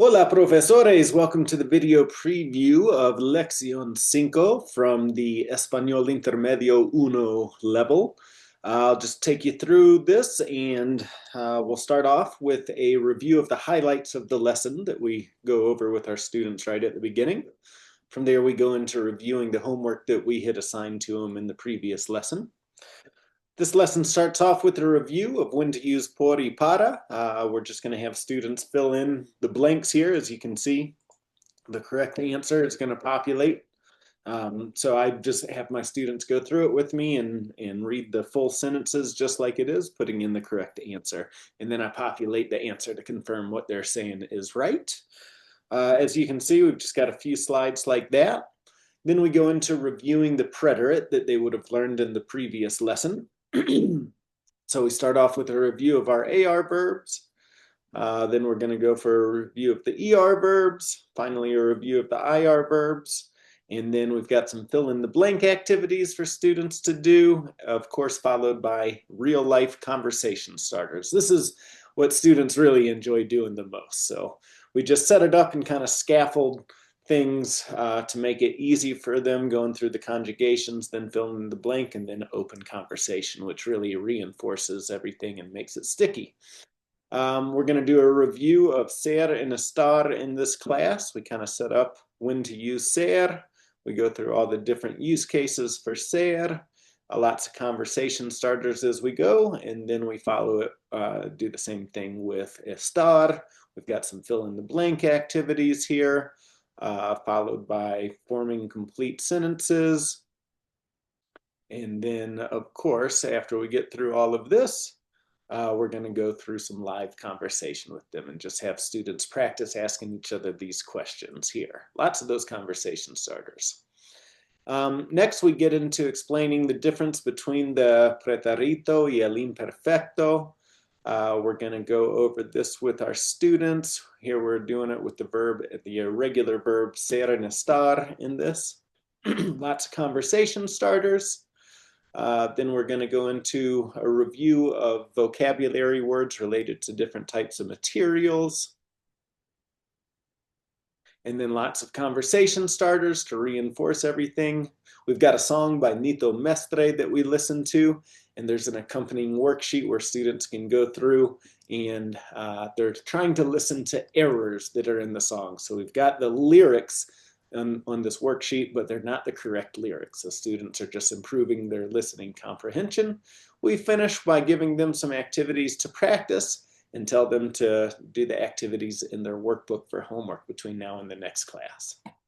Hola, profesores. Welcome to the video preview of Lección 5 from the Español Intermedio 1 level. I'll just take you through this and we'll start off with a review of the highlights of the lesson that we go over with our students right at the beginning. From there, we go into reviewing the homework that we had assigned to them in the previous lesson. This lesson starts off with a review of when to use por y para. We're just going to have students fill in the blanks here. As you can see, the correct answer is going to populate. So I just have my students go through it with me and read the full sentences just like it is, putting in the correct answer. And then I populate the answer to confirm what they're saying is right. As you can see, we've just got a few slides like that. Then we go into reviewing the preterite that they would have learned in the previous lesson. So we start off with a review of our AR verbs. Then we're going to go for a review of the ER verbs. Finally, a review of the IR verbs. And then we've got some fill in the blank activities for students to do, of course, followed by real life conversation starters. This is what students really enjoy doing the most. So we just set it up and kind of scaffold things to make it easy for them, going through the conjugations, then fill in the blank, and then open conversation, which really reinforces everything and makes it sticky. We're going to do a review of ser and estar in this class. We kind of set up when to use ser. We go through all the different use cases for ser, lots of conversation starters as we go, and then we follow it, do the same thing with estar. We've got some fill in the blank activities here. Followed by forming complete sentences. And then, of course, after we get through all of this, we're going to go through some live conversation with them and just have students practice asking each other these questions here. Lots of those conversation starters. Next, we get into explaining the difference between the pretérito y el imperfecto. We're going to go over this with our students. Here we're doing it with the verb, the irregular verb ser and estar in this. Lots of conversation starters. Then we're going to go into a review of vocabulary words related to different types of materials. And then lots of conversation starters to reinforce everything. We've got a song by Nito Mestre that we listen to, and there's an accompanying worksheet where students can go through and they're trying to listen to errors that are in the song. So we've got the lyrics on this worksheet, but they're not the correct lyrics. So students are just improving their listening comprehension. We finish by giving them some activities to practice and tell them to do the activities in their workbook for homework between now and the next class.